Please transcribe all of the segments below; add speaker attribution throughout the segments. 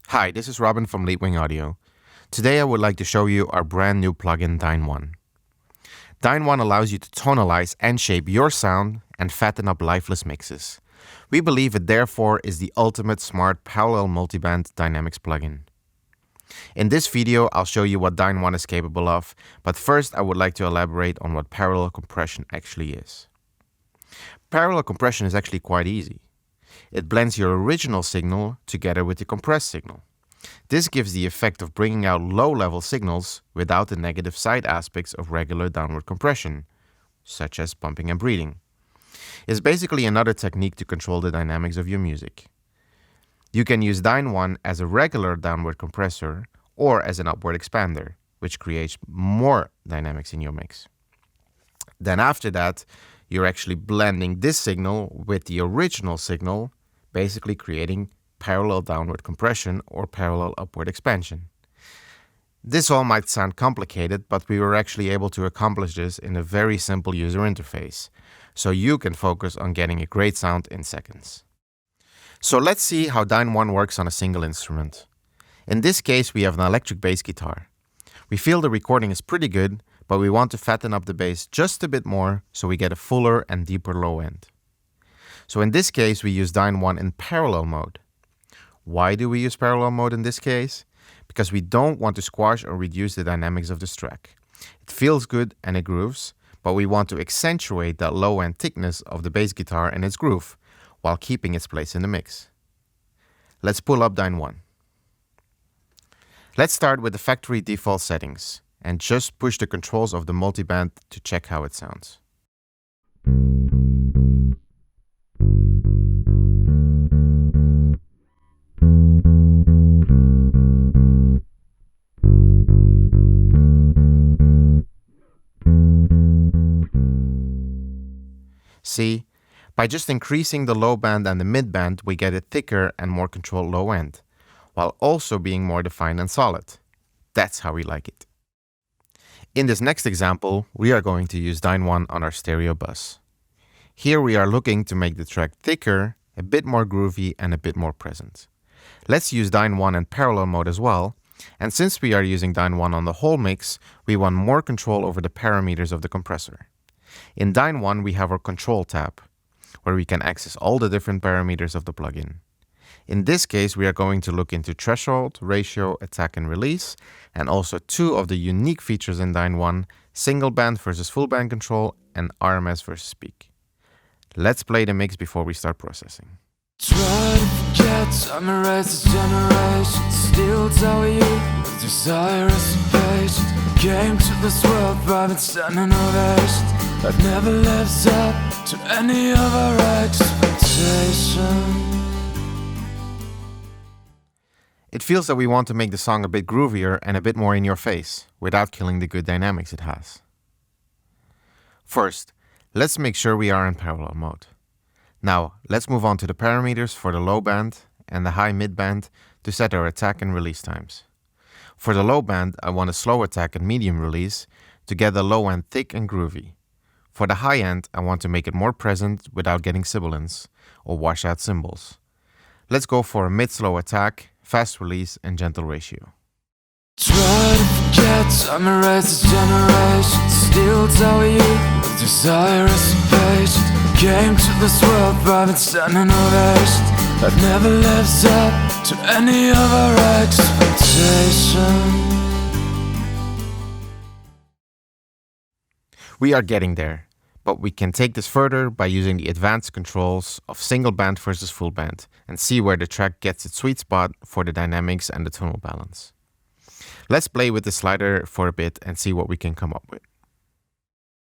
Speaker 1: Hi, this is Robin from Leapwing Audio. Today I would like to show you our brand new plugin DynOne. DynOne allows you to tonalize and shape your sound and fatten up lifeless mixes. We believe it therefore is the ultimate smart parallel multiband dynamics plugin. In this video I'll show you what DynOne is capable of, but first I would like to elaborate on what parallel compression actually is. Parallel compression is actually quite easy. It blends your original signal together with the compressed signal. This gives the effect of bringing out low-level signals without the negative side aspects of regular downward compression, such as bumping and breathing. It's basically another technique to control the dynamics of your music. You can use DynOne as a regular downward compressor or as an upward expander, which creates more dynamics in your mix. Then after that, you're actually blending this signal with the original signal, basically creating parallel downward compression or parallel upward expansion. This all might sound complicated, but we were actually able to accomplish this in a very simple user interface, so you can focus on getting a great sound in seconds. So let's see how DynOne works on a single instrument. In this case, we have an electric bass guitar. We feel the recording is pretty good, but we want to fatten up the bass just a bit more so we get a fuller and deeper low end. So in this case, we use DynOne in parallel mode. Why do we use parallel mode in this case? Because we don't want to squash or reduce the dynamics of this track. It feels good and it grooves, but we want to accentuate that low end thickness of the bass guitar and its groove, while keeping its place in the mix. Let's pull up DynOne. Let's start with the factory default settings and just push the controls of the multiband to check how it sounds. See, by just increasing the low band and the mid band, we get a thicker and more controlled low end, while also being more defined and solid. That's how we like it. In this next example, we are going to use DynOne on our stereo bus. Here we are looking to make the track thicker, a bit more groovy and a bit more present. Let's use DynOne in parallel mode as well, and since we are using DynOne on the whole mix, we want more control over the parameters of the compressor. In DynOne we have our control tab, where we can access all the different parameters of the plugin. In this case, we are going to look into threshold, ratio, attack and release, and also two of the unique features in DynOne, single band versus full band control and RMS versus peak. Let's play the mix before we start processing.
Speaker 2: Try to forget, I'm a racist generation. Still tell you with desire patient. Came to this world by standing ovation. I've never lived up to any of our expectations.
Speaker 1: It feels that we want to make the song a bit groovier and a bit more in your face, without killing the good dynamics it has. First, let's make sure we are in parallel mode. Now, let's move on to the parameters for the low band and the high mid band to set our attack and release times. For the low band, I want a slow attack and medium release to get the low end thick and groovy. For the high end, I want to make it more present without getting sibilance or wash out cymbals. Let's go for a mid-slow attack, fast release and gentle ratio.
Speaker 2: Try to forget, I'm a racist generation. Still tell you with desire patient. Came to this world by standing ovation. I've never lived up to any of our expectations.
Speaker 1: We are getting there, but we can take this further by using the advanced controls of single band versus full band and see where the track gets its sweet spot for the dynamics and the tonal balance. Let's play with the slider for a bit and see what we can come up with.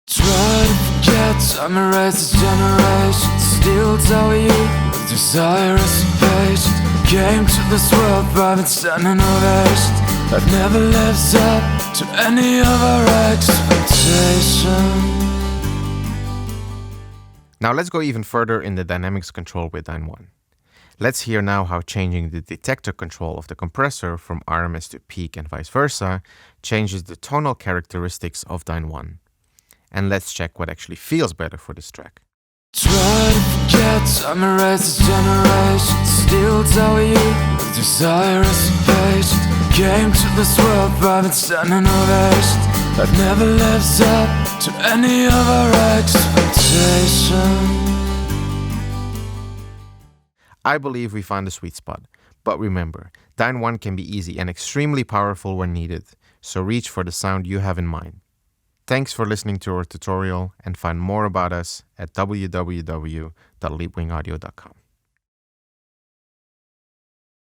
Speaker 2: Try to forget, I'm a racist generation. Still tell you with desire patient. Came to this world by standing ovation. I've never lived up to any of our expectations.
Speaker 1: Now let's go even further in the dynamics control with DynOne. Let's hear now how changing the detector control of the compressor from RMS to peak and vice versa changes the tonal characteristics of DynOne. And let's check what actually feels better for this track.
Speaker 2: Try to forget, Time erases generations, still tell you with desire as a patient. Came to this world by standing ovations. I've never lived up to any of our expectations.
Speaker 1: I believe we found a sweet spot. But remember, DynOne can be easy and extremely powerful when needed, so reach for the sound you have in mind. Thanks for listening to our tutorial, and find more about us at www.leapwingaudio.com.